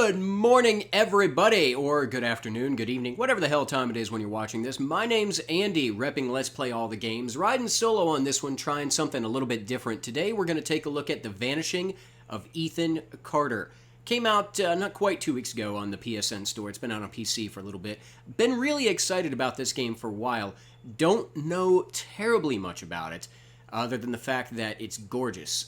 Good morning, everybody, or good afternoon, good evening, whatever the hell time it is when you're watching this. My name's Andy, repping Let's Play All the Games, riding solo on this one, trying something a little bit different. Today, we're going to take a look at The Vanishing of Ethan Carter. Came out not quite 2 weeks ago on the PSN store. It's been out on PC for a little bit. Been really excited about this game for a while. Don't know terribly much about it, other than the fact that it's gorgeous.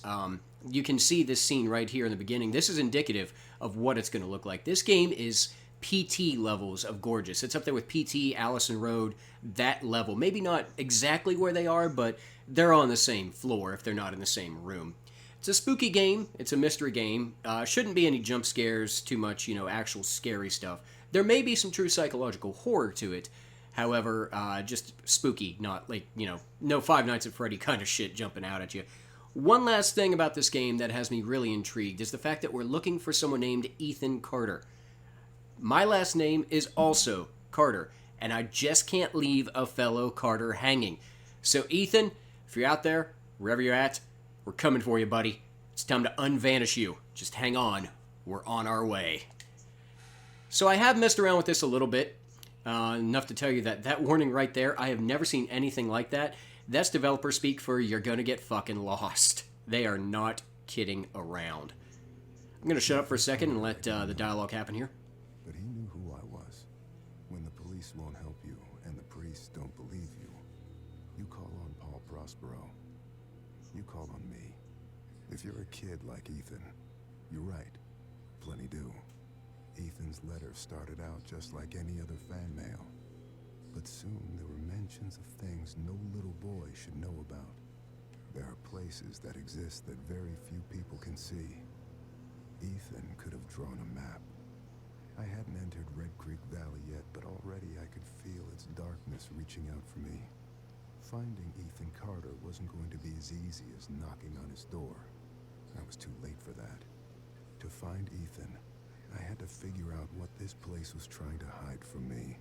You can see this scene right here in the beginning. This is indicative of what it's going to look like. This game is PT levels of gorgeous. It's up there with PT, Allison Road, that level. Maybe not exactly where they are, but they're on the same floor if they're not in the same room. It's a spooky game. It's a mystery game. Shouldn't be any jump scares, too much, actual scary stuff. There may be some true psychological horror to it. However, just spooky, not like, no Five Nights at Freddy kind of shit jumping out at you. One last thing about this game that has me really intrigued is the fact that we're looking for someone named Ethan Carter. My last name is also Carter, and I just can't leave a fellow Carter hanging. So Ethan, if you're out there, wherever you're at, we're coming for you, buddy. It's time to unvanish you. Just hang on. We're on our way. So I have messed around with this a little bit. Enough to tell you that warning right there, I have never seen anything like that. That's developer speak for you're gonna get fucking lost. They are not kidding around. I'm gonna shut up for a second and let the dialogue happen here. But he knew who I was. When the police won't help you and the priests don't believe you, you call on Paul Prospero. You call on me. If you're a kid like Ethan, you're right. Plenty do. Ethan's letter started out just like any other fan mail. But soon there were mentions of things no little boy should know about. There are places that exist that very few people can see. Ethan could have drawn a map. I hadn't entered Red Creek Valley yet, but already I could feel its darkness reaching out for me. Finding Ethan Carter wasn't going to be as easy as knocking on his door. I was too late for that. To find Ethan, I had to figure out what this place was trying to hide from me.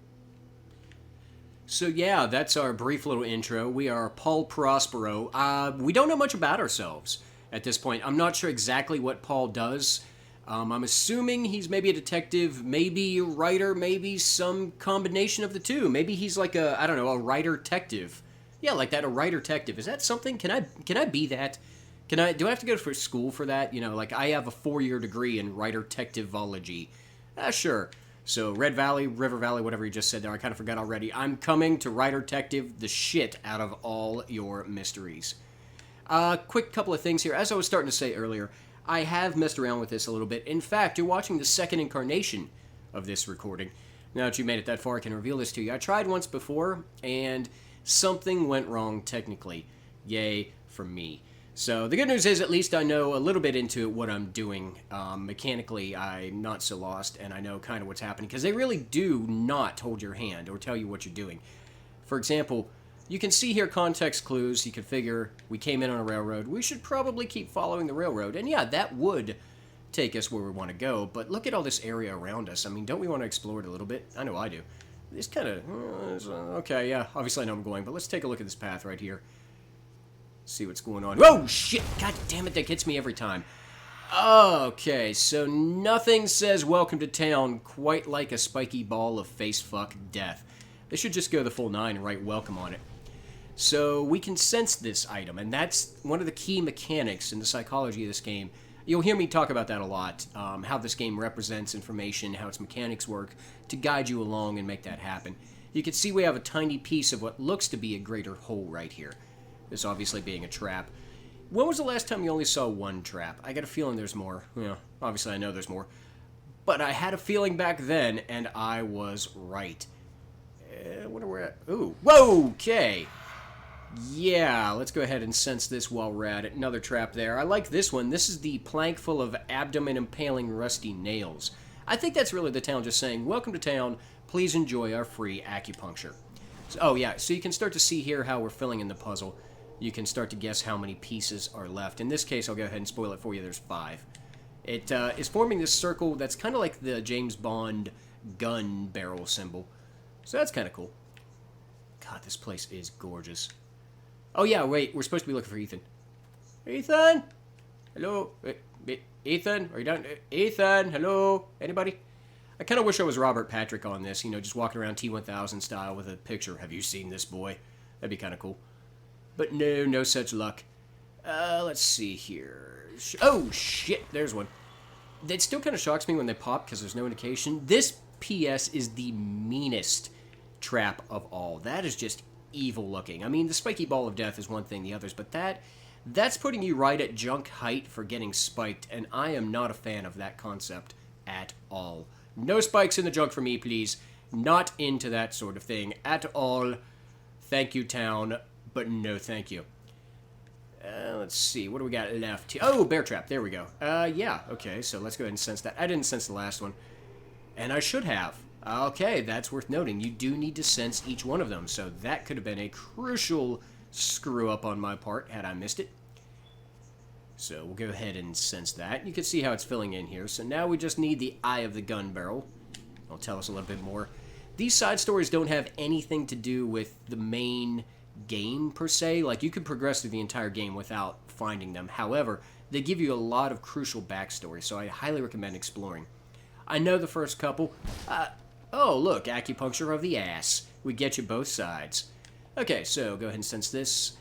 So yeah, that's our brief little intro. We are Paul Prospero. We don't know much about ourselves at this point. I'm not sure exactly what Paul does. I'm assuming he's maybe a detective, maybe a writer, maybe some combination of the two. Maybe he's like a, I don't know, a writer-tective. Yeah, like that, a writer-tective. Is that something? Can I be that? Do I have to go for school for that? Like I have a 4-year degree in writer-tectivology. Sure. So Red Valley, River Valley, whatever you just said there, I kind of forgot already. I'm coming to writer-tective the shit out of all your mysteries. Quick couple of things here. As I was starting to say earlier, I have messed around with this a little bit. In fact, you're watching the second incarnation of this recording. Now that you made it that far, I can reveal this to you. I tried once before, and something went wrong technically. Yay for me. So the good news is at least I know a little bit into what I'm doing. Mechanically, I'm not so lost, and I know kind of what's happening, because they really do not hold your hand or tell you what you're doing. For example, you can see here context clues. You could figure we came in on a railroad. We should probably keep following the railroad. And yeah, that would take us where we want to go, but look at all this area around us. I mean, don't we want to explore it a little bit? I know I do. This kind of... okay, yeah, obviously I know I'm going, but let's take a look at this path right here. See what's going on. Whoa, shit! God damn it, that gets me every time. Okay, so nothing says welcome to town quite like a spiky ball of face-fuck death. They should just go the full 9 and write welcome on it. So we can sense this item, and that's one of the key mechanics in the psychology of this game. You'll hear me talk about that a lot, how this game represents information, how its mechanics work, to guide you along and make that happen. You can see we have a tiny piece of what looks to be a greater whole right here. This obviously being a trap. When was the last time you only saw one trap? I got a feeling there's more. Yeah, obviously I know there's more. But I had a feeling back then, and I was right. I wonder where we're at. Ooh, whoa, okay. Yeah, let's go ahead and sense this while we're at it. Another trap there. I like this one. This is the plank full of abdomen-impaling rusty nails. I think that's really the town just saying, welcome to town, please enjoy our free acupuncture. So, oh yeah, so you can start to see here how we're filling in the puzzle. You can start to guess how many pieces are left. In this case, I'll go ahead and spoil it for you. There's 5. It is forming this circle that's kind of like the James Bond gun barrel symbol. So that's kind of cool. God, this place is gorgeous. Oh yeah, wait, we're supposed to be looking for Ethan. Ethan? Hello? Ethan, are you done? Ethan, hello? Anybody? I kind of wish I was Robert Patrick on this, just walking around T1000 style with a picture. Have you seen this boy? That'd be kind of cool. But no, no such luck. Let's see here. Oh, shit, there's one. It still kind of shocks me when they pop because there's no indication. This PS is the meanest trap of all. That is just evil looking. I mean, the spiky ball of death is one thing, the others, but that's putting you right at junk height for getting spiked, and I am not a fan of that concept at all. No spikes in the junk for me, please. Not into that sort of thing at all. Thank you, town, but no thank you. Let's see, what do we got left? Oh, bear trap, there we go. Yeah, okay, so let's go ahead and sense that. I didn't sense the last one, and I should have. Okay, that's worth noting. You do need to sense each one of them, so that could have been a crucial screw-up on my part had I missed it. So we'll go ahead and sense that. You can see how it's filling in here. So now we just need the eye of the gun barrel. It'll tell us a little bit more. These side stories don't have anything to do with the main game, per se. Like, you could progress through the entire game without finding them. However, they give you a lot of crucial backstory, so I highly recommend exploring. I know the first couple. Oh, look, acupuncture of the ass. We get you both sides. Okay, so go ahead and sense this.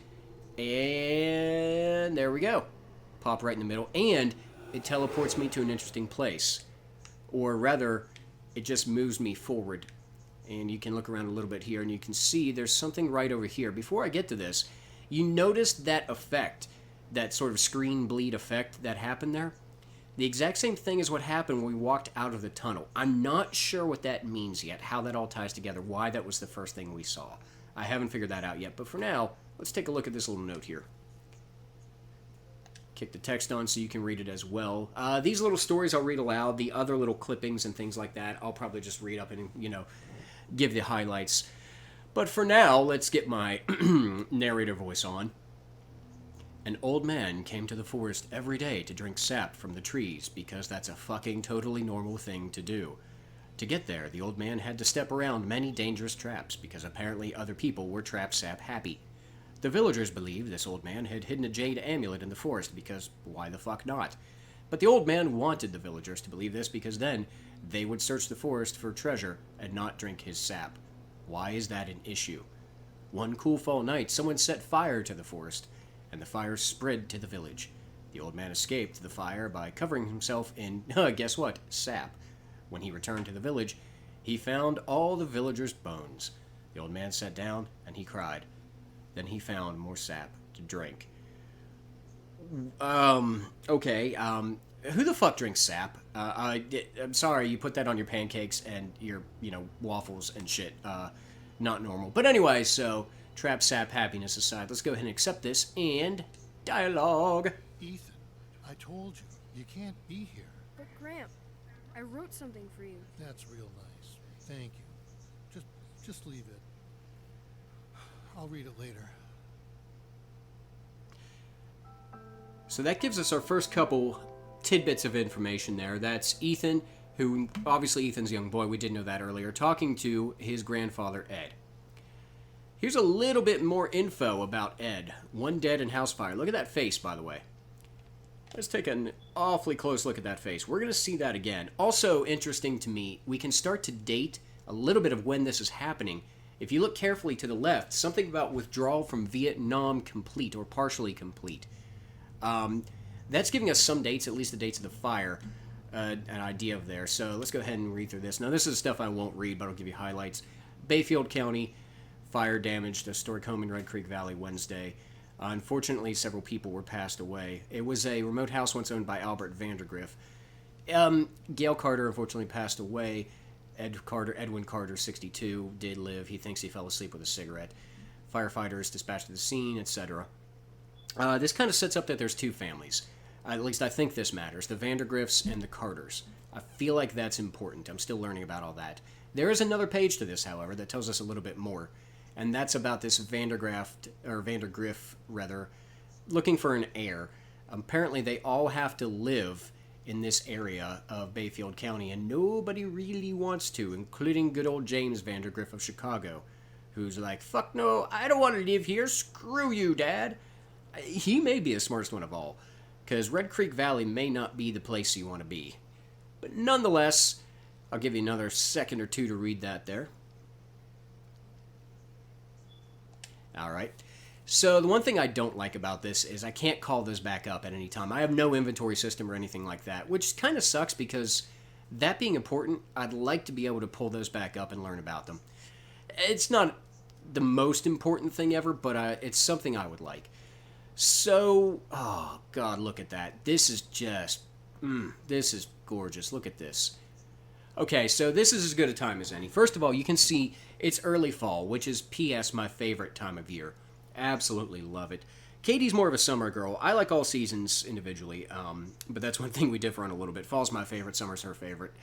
And there we go. Pop right in the middle. And it teleports me to an interesting place. Or rather, it just moves me forward. And you can look around a little bit here, and you can see there's something right over here. Before I get to this, you notice that effect, that sort of screen bleed effect that happened there? The exact same thing as what happened when we walked out of the tunnel. I'm not sure what that means yet, how that all ties together, why that was the first thing we saw. I haven't figured that out yet, but for now, let's take a look at this little note here. Kick the text on so you can read it as well. These little stories I'll read aloud. The other little clippings and things like that, I'll probably just read up and, give the highlights. But for now, let's get my narrator voice on. An old man came to the forest every day to drink sap from the trees because that's a fucking totally normal thing to do. To get there, the old man had to step around many dangerous traps because apparently other people were trap sap happy. The villagers believed this old man had hidden a jade amulet in the forest because why the fuck not? But the old man wanted the villagers to believe this because then they would search the forest for treasure and not drink his sap. Why is that an issue? One cool fall night, someone set fire to the forest, and the fire spread to the village. The old man escaped the fire by covering himself in, guess what, sap. When he returned to the village, he found all the villagers' bones. The old man sat down and he cried. Then he found more sap to drink. Okay, who the fuck drinks sap? I'm sorry, you put that on your pancakes and your, waffles and shit. Not normal. But anyway, so, trap sap happiness aside, let's go ahead and accept this, and dialogue. Ethan, I told you, you can't be here. But Gramp, I wrote something for you. That's real nice. Thank you. Just leave it. I'll read it later. So that gives us our first couple tidbits of information there. That's Ethan, who, obviously Ethan's a young boy, we did know that earlier, talking to his grandfather, Ed. Here's a little bit more info about Ed. One dead in house fire. Look at that face, by the way. Let's take an awfully close look at that face. We're going to see that again. Also interesting to me, we can start to date a little bit of when this is happening. If you look carefully to the left, something about withdrawal from Vietnam complete or partially complete. That's giving us some dates, at least the dates of the fire, an idea of there. So let's go ahead and read through this. Now, this is stuff I won't read, but I'll give you highlights. Bayfield County, fire damaged a historic home in Red Creek Valley Wednesday. Unfortunately, several people were passed away. It was a remote house once owned by Albert Vandergriff. Gail Carter unfortunately passed away. Edwin Carter, 62, did live. He thinks he fell asleep with a cigarette. Firefighters dispatched to the scene, etc. This kind of sets up that there's two families. At least I think this matters. The Vandergriffs and the Carters. I feel like that's important. I'm still learning about all that. There is another page to this, however, that tells us a little bit more. And that's about this Vandergriff, looking for an heir. Apparently they all have to live in this area of Bayfield County, and nobody really wants to, including good old James Vandergriff of Chicago, who's like, fuck no, I don't want to live here, screw you, Dad. He may be the smartest one of all. because Red Creek Valley may not be the place you want to be. But nonetheless, I'll give you another second or two to read that there. Alright. So the one thing I don't like about this is I can't call this back up at any time. I have no inventory system or anything like that, which kind of sucks because that being important, I'd like to be able to pull those back up and learn about them. It's not the most important thing ever, but it's something I would like. So, oh god, look at that. This is just, this is gorgeous. Look at this. Okay, so this is as good a time as any. First of all, you can see it's early fall, which is P.S. my favorite time of year. Absolutely love it. Katie's more of a summer girl. I like all seasons individually, but that's one thing we differ on a little bit. Fall's my favorite, summer's her favorite.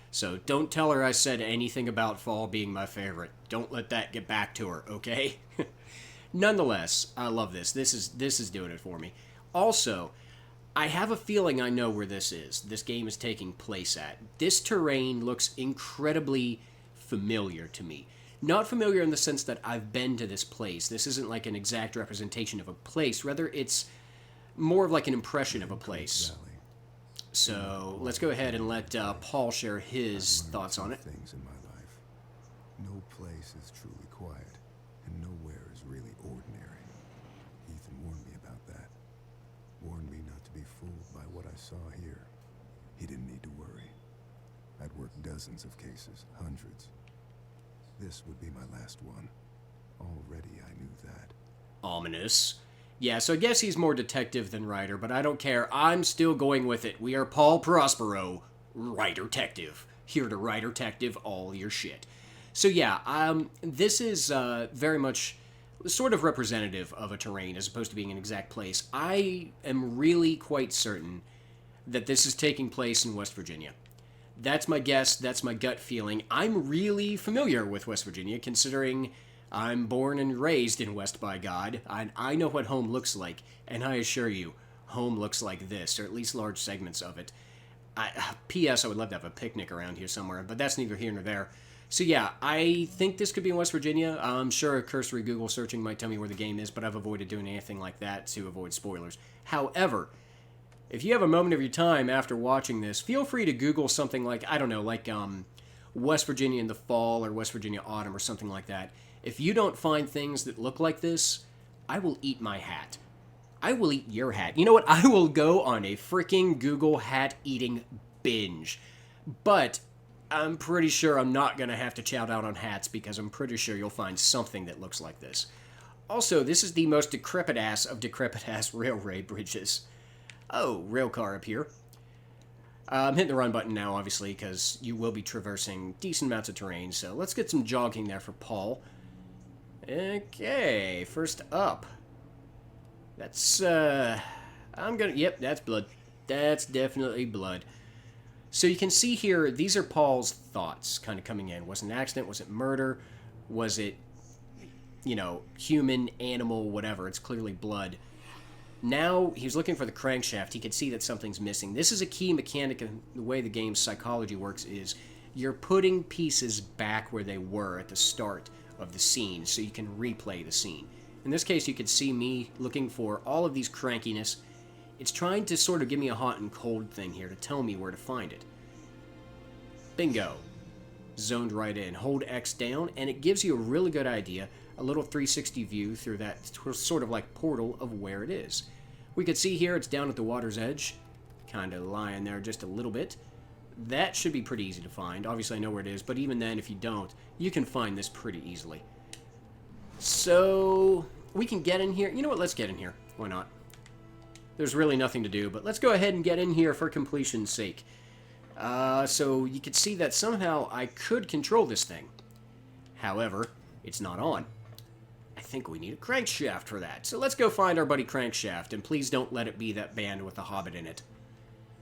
So don't tell her I said anything about fall being my favorite. Don't let that get back to her, okay? Nonetheless, I love this. This is doing it for me. Also, I have a feeling I know where this game is taking place at. This terrain looks incredibly familiar to me. Not familiar in the sense that I've been to this place. This isn't like an exact representation of a place. Rather, it's more of like an impression of a place. So let's go ahead and let Paul share his thoughts on it. Things in my life. No place is truly quiet, and nowhere is really ordinary. Ethan warned me about that. Warned me not to be fooled by what I saw here. He didn't need to worry. I'd worked dozens of cases, hundreds. This would be my last one. Already I knew that. Ominous. Yeah, so I guess he's more detective than writer, but I don't care. I'm still going with it. We are Paul Prospero, writer-tective. Here to writer-tective all your shit. So yeah, this is very much sort of representative of a terrain as opposed to being an exact place. I am really quite certain that this is taking place in West Virginia. That's my guess. That's my gut feeling. I'm really familiar with West Virginia, considering I'm born and raised in West by God. I know what home looks like, and I assure you, home looks like this, or at least large segments of it. P.S. I would love to have a picnic around here somewhere, but that's neither here nor there. So yeah, I think this could be in West Virginia. I'm sure a cursory Google searching might tell me where the game is, but I've avoided doing anything like that to avoid spoilers. However, if you have a moment of your time after watching this, feel free to Google something like, I don't know, like West Virginia in the fall or West Virginia autumn or something like that. If you don't find things that look like this, I will eat my hat. I will eat your hat. You know what? I will go on a freaking Google hat eating binge. But I'm pretty sure I'm not going to have to chow down on hats because I'm pretty sure you'll find something that looks like this. Also, this is the most decrepit-ass of decrepit-ass railway bridges. Oh, rail car up here. I'm hitting the run button now, obviously, because you will be traversing decent amounts of terrain. So let's get some jogging there for Paul. Okay, first up. That's, yep, that's blood. That's definitely blood. So you can see here, these are Paul's thoughts kind of coming in. Was it an accident? Was it murder? Was it, human, animal, whatever? It's clearly blood. Now he's looking for the crankshaft. He can see that something's missing. This is a key mechanic of the way the game's psychology works is you're putting pieces back where they were at the start of the scene so you can replay the scene. In this case, you can see me looking for all of these crankiness. It's trying to sort of give me a hot and cold thing here to tell me where to find it. Bingo. Zoned right in. Hold X down, and it gives you a really good idea, a little 360 view through that sort of like portal of where it is. We can see here it's down at the water's edge, kind of lying there just a little bit. That should be pretty easy to find. Obviously I know where it is, but even then, if you don't, you can find this pretty easily. So we can get in here. You know what? Let's get in here. Why not? There's really nothing to do, but let's go ahead and get in here for completion's sake. So you can see that somehow I could control this thing. However, it's not on. I think we need a crankshaft for that. So let's go find our buddy Crankshaft, and please don't let it be that band with the Hobbit in it.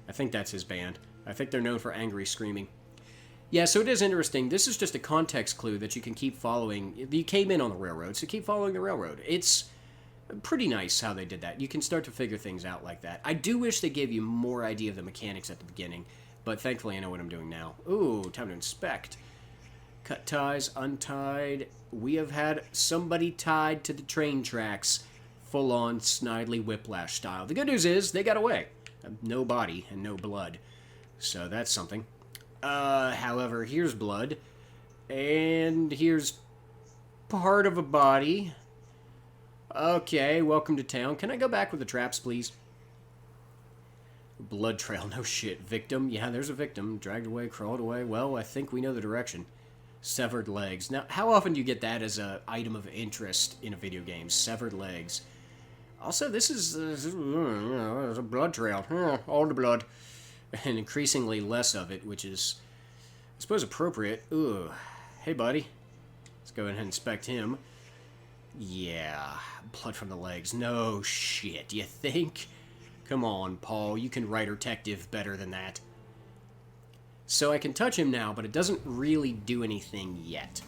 I think that's his band. I think they're known for angry screaming. Yeah, so it is interesting. This is just a context clue that you can keep following. You came in on the railroad, so keep following the railroad. It's pretty nice how they did that. You can start to figure things out like that. I do wish they gave you more idea of the mechanics at the beginning, but thankfully I know what I'm doing now. Ooh, time to inspect. Cut ties, untied. We have had somebody tied to the train tracks full-on Snidely Whiplash style. The good news is they got away. No body and no blood. So that's something. However, here's blood. And here's part of a body. Okay, welcome to town. Can I go back with the traps, please? Blood trail, no shit. Victim, yeah, there's a victim. Dragged away, crawled away. Well, I think we know the direction. Severed legs. Now, how often do you get that as an item of interest in a video game? Severed legs. Also, this is a blood trail. All the blood. And increasingly less of it, which is, I suppose, appropriate. Ooh. Hey, buddy. Let's go ahead and inspect him. Yeah, blood from the legs. No shit, you think? Come on, Paul, you can write detective better than that. So I can touch him now, but it doesn't really do anything yet.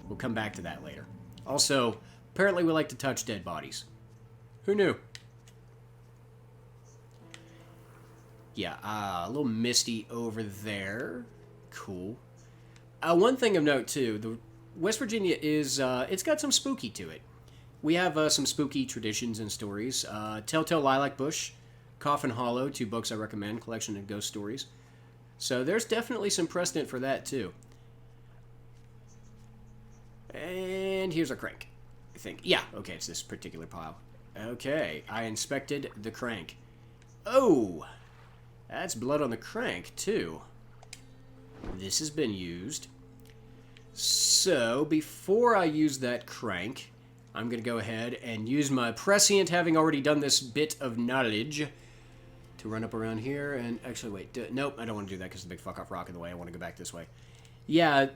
We'll come back to that later. Also, apparently we like to touch dead bodies. Who knew? Yeah, a little misty over there. Cool. One thing of note, too, the West Virginia is, it's got some spooky to it. We have some spooky traditions and stories. Telltale Lilac Bush, Coffin Hollow, 2 books I recommend, collection of ghost stories. So there's definitely some precedent for that, too. And here's our crank, I think. Yeah, okay, it's this particular pile. Okay, I inspected the crank. Oh, that's blood on the crank, too. This has been used. So, before I use that crank, I'm going to go ahead and use my prescient, having already done this bit of knowledge, to run up around here and... Actually, wait. Nope, I don't want to do that because there's a big fuck-off rock in the way. I want to go back this way. Yeah,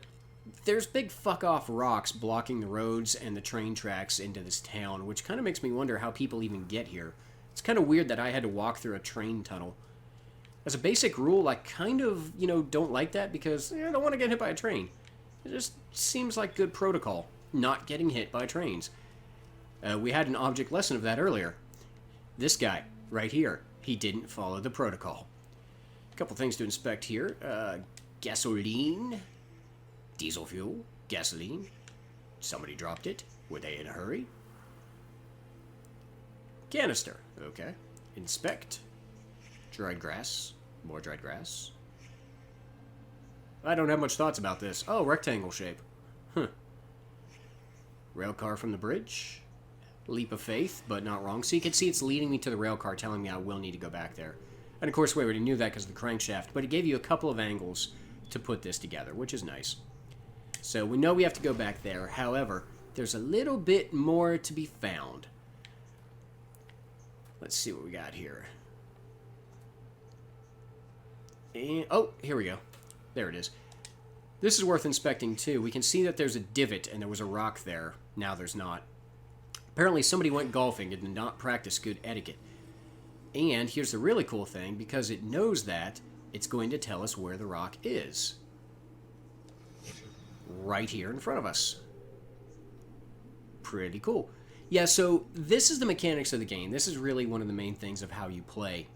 there's big fuck-off rocks blocking the roads and the train tracks into this town, which kind of makes me wonder how people even get here. It's kind of weird that I had to walk through a train tunnel. As a basic rule, I kind of, don't like that because I don't want to get hit by a train. It just seems like good protocol, not getting hit by trains. We had an object lesson of that earlier. This guy, right here, he didn't follow the protocol. A couple things to inspect here. Gasoline, diesel fuel, gasoline. Somebody dropped it. Were they in a hurry? Canister, okay. Inspect. Dried grass, more dried grass. I don't have much thoughts about this. Oh, rectangle shape. Huh. Rail car from the bridge. Leap of faith, but not wrong. So you can see it's leading me to the rail car, telling me I will need to go back there. And of course, we already knew that because of the crankshaft, but it gave you a couple of angles to put this together, which is nice. So we know we have to go back there. However, there's a little bit more to be found. Let's see what we got here. And, oh, here we go. There it is. This is worth inspecting, too. We can see that there's a divot, and there was a rock there. Now there's not. Apparently somebody went golfing and did not practice good etiquette. And here's the really cool thing, because it knows that, it's going to tell us where the rock is. Right here in front of us. Pretty cool. Yeah, so this is the mechanics of the game. This is really one of the main things of how you play.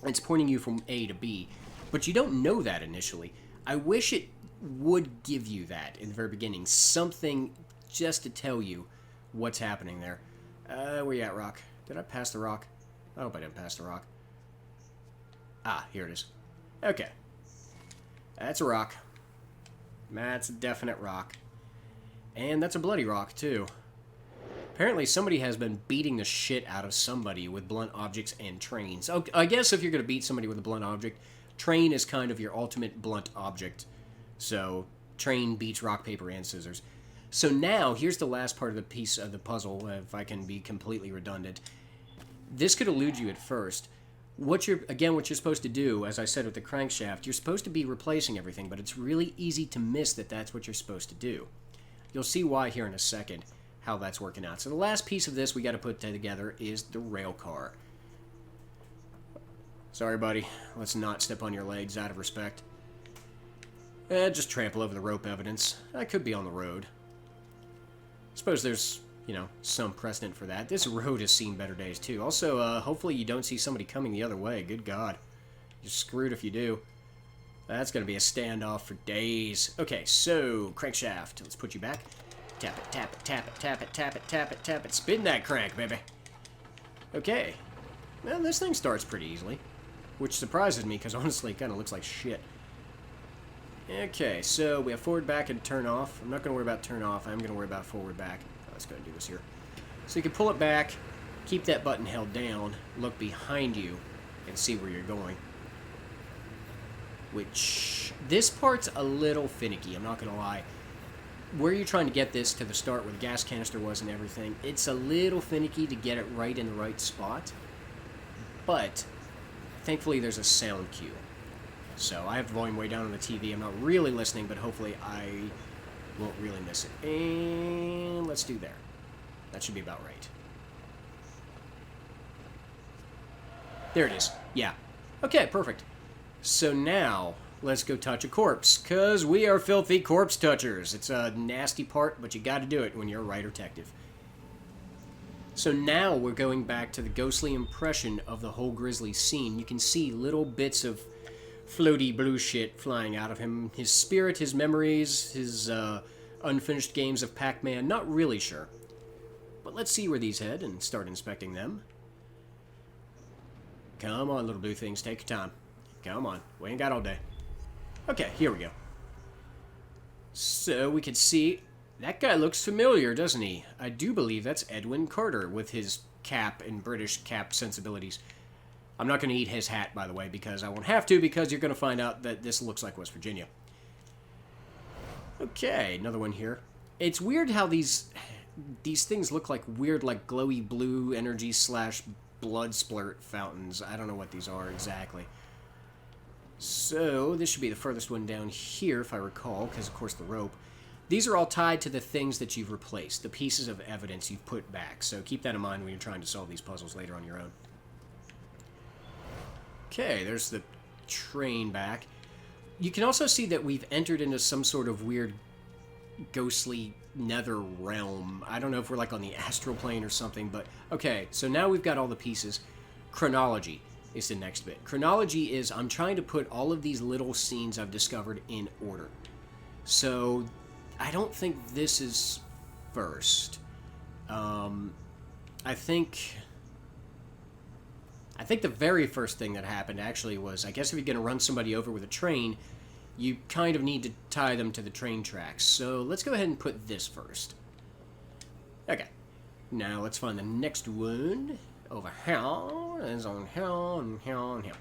It's pointing you from A to B. But you don't know that initially. I wish it would give you that in the very beginning. Something just to tell you what's happening there. Where you at, rock? Did I pass the rock? I hope I didn't pass the rock. Ah, here it is. Okay. That's a rock. That's a definite rock. And that's a bloody rock, too. Apparently somebody has been beating the shit out of somebody with blunt objects and trains. Oh, I guess if you're going to beat somebody with a blunt object, train is kind of your ultimate blunt object. So, train beats rock, paper, and scissors. So now, here's the last part of the piece of the puzzle, if I can be completely redundant. This could elude you at first. What you're supposed to do, as I said with the crankshaft, you're supposed to be replacing everything, but it's really easy to miss that that's what you're supposed to do. You'll see why here in a second, how that's working out. So the last piece of this we got to put together is the rail car. Sorry, buddy. Let's not step on your legs out of respect. Just trample over the rope evidence. I could be on the road. Suppose there's, some precedent for that. This road has seen better days, too. Also, hopefully you don't see somebody coming the other way. Good God. You're screwed if you do. That's going to be a standoff for days. Okay, so, crankshaft. Let's put you back. Tap it, tap it, tap it, tap it, tap it, tap it, tap it. Spin that crank, baby. Okay. Well, this thing starts pretty easily, which surprises me because honestly it kind of looks like shit. Okay, so we have forward, back, and turn off. I'm not going to worry about turn off. I'm going to worry about forward, back. Let's go and do this here. So you can pull it back, keep that button held down, look behind you, and see where you're going. Which, this part's a little finicky, I'm not going to lie. Where you're trying to get this to the start where the gas canister was and everything, it's a little finicky to get it right in the right spot. But, thankfully there's a sound cue. So I have the volume way down on the TV. I'm not really listening, but hopefully I won't really miss it. And let's do there. That should be about right. There it is. Yeah. Okay, perfect. So now, let's go touch a corpse, because we are filthy corpse touchers. It's a nasty part, but you gotta do it when you're a writer detective. So now we're going back to the ghostly impression of the whole grisly scene. You can see little bits of floaty blue shit flying out of him. His spirit, his memories, his unfinished games of Pac-Man. Not really sure. But let's see where these head and start inspecting them. Come on, little blue things. Take your time. Come on. We ain't got all day. Okay, here we go. So we can see... That guy looks familiar, doesn't he? I do believe that's Edwin Carter with his cap and British cap sensibilities. I'm not going to eat his hat, by the way, because I won't have to, because you're going to find out that this looks like West Virginia. Okay, another one here. It's weird how these things look like weird, like glowy blue energy / blood splurt fountains. I don't know what these are exactly. So, this should be the furthest one down here, if I recall, because, of course, the rope. These are all tied to the things that you've replaced, the pieces of evidence you've put back. So keep that in mind when you're trying to solve these puzzles later on your own. Okay, there's the train back. You can also see that we've entered into some sort of weird ghostly nether realm. I don't know if we're like on the astral plane or something, but okay, so now we've got all the pieces. Chronology is the next bit. Chronology is I'm trying to put all of these little scenes I've discovered in order. So I don't think this is first. I think the very first thing that happened actually was, I guess if you're going to run somebody over with a train, you kind of need to tie them to the train tracks. So let's go ahead and put this first. Okay. Now let's find the next one. Over here. It's on here and here and here.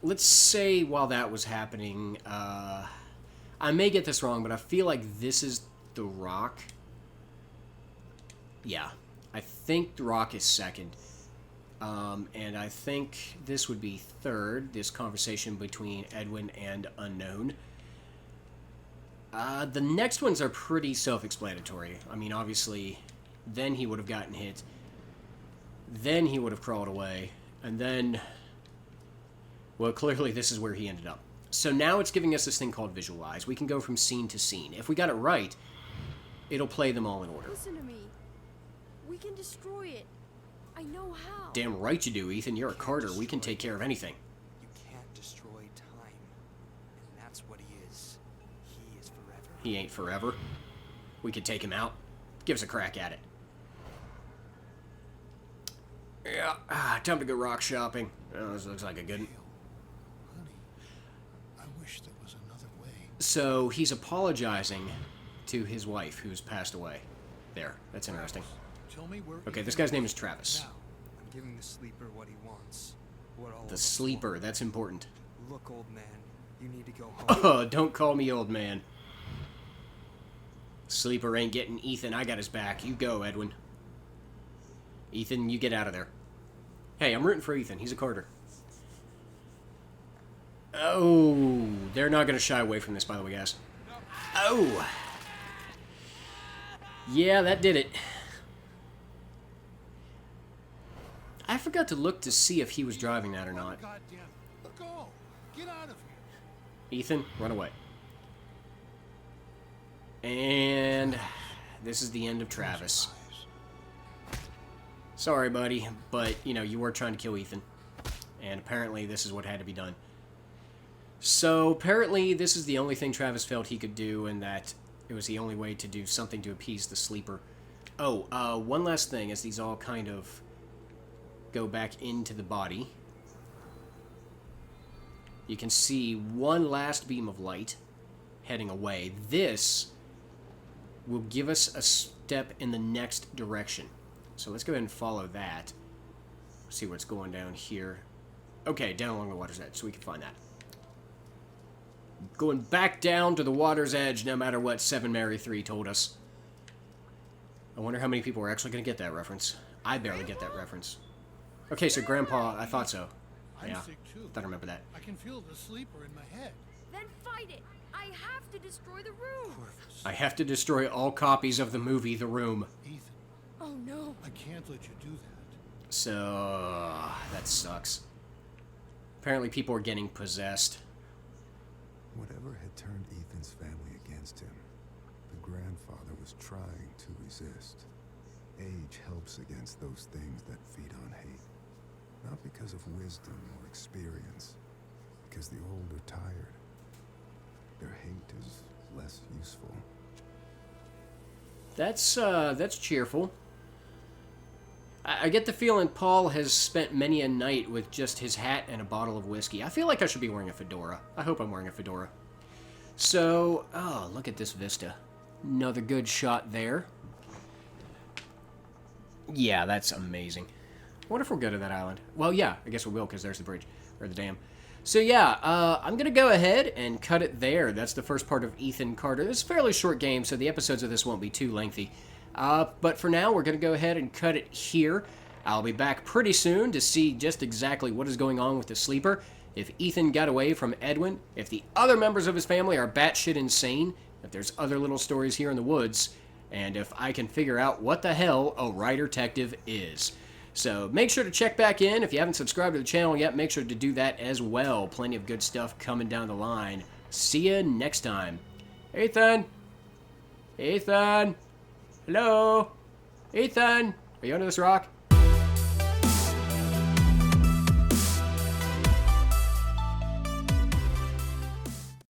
Let's say while that was happening, I may get this wrong, but I feel like this is the rock. Yeah. I think the rock is second. And I think this would be third, this conversation between Edwin and Unknown. The next ones are pretty self-explanatory. I mean, obviously, then he would have gotten hit. Then he would have crawled away. And then, well, clearly this is where he ended up. So now it's giving us this thing called Visualize. We can go from scene to scene. If we got it right, it'll play them all in order. Listen to me. We can destroy it. I know how. Damn right you do, Ethan. You're a Carter. We can take care of anything. You can't destroy time. And that's what he is. He is forever. He ain't forever. We could take him out. Give us a crack at it. Yeah, time to go rock shopping. Oh, this looks like a good... Honey, I wish there was another way. So, he's apologizing to his wife, who's passed away. There, that's interesting. Tell me where. Okay, this guy's name is Travis. Now, I'm giving the sleeper what he wants. What all of The us sleeper, want. that's important. Look, old man, you need to go home. Oh, don't call me old man. Sleeper ain't getting Ethan. I got his back. You go, Edwin. Ethan, you get out of there. Hey, I'm rooting for Ethan. He's a Carter. Oh, they're not going to shy away from this, by the way, guys. Oh. Yeah, that did it. I forgot to look to see if he was driving that or not. Goddamn. Go. Get out of here. Ethan, run away. And this is the end of Travis. Sorry, buddy, but, you know, you were trying to kill Ethan. And apparently this is what had to be done. So, apparently this is the only thing Travis felt he could do, and that it was the only way to do something to appease the sleeper. Oh, one last thing as these all kind of go back into the body. You can see one last beam of light heading away. This will give us a step in the next direction. So let's go ahead and follow that. See what's going down here. Okay, down along the water's edge, so we can find that. Going back down to the water's edge, no matter what 7 Mary 3 told us. I wonder how many people are actually going to get that reference. I barely get that reference. Okay, so Grandpa, I thought so. I'm Yeah, sick too. thought I remember that. I can feel the sleeper in my head. Then fight it. I have to destroy the room. I have to destroy all copies of the movie The Room. Ethan, Oh no. I can't let you do that. So, that sucks. Apparently people are getting possessed. Whatever had turned Ethan's family against him, the grandfather was trying to resist. Age helps against those things that feed on hate. Not because of wisdom or experience, because the old are tired. Their hate is less useful. That's cheerful. I get the feeling Paul has spent many a night with just his hat and a bottle of whiskey. I feel like I should be wearing a fedora. I hope I'm wearing a fedora. So, oh, look at this vista. Another good shot there. Yeah, that's amazing. What if we'll go to that island? Well, yeah, I guess we will because there's the bridge, or the dam. So yeah, I'm going to go ahead and cut it there. That's the first part of Ethan Carter. This is a fairly short game, so the episodes of this won't be too lengthy. But for now, we're going to go ahead and cut it here. I'll be back pretty soon to see just exactly what is going on with the sleeper, if Ethan got away from Edwin, if the other members of his family are batshit insane, if there's other little stories here in the woods, and if I can figure out what the hell a writer-tective is. So make sure to check back in. If you haven't subscribed to the channel yet, make sure to do that as well. Plenty of good stuff coming down the line. See you next time. Ethan! Ethan! Hello? Ethan! Are you under this rock?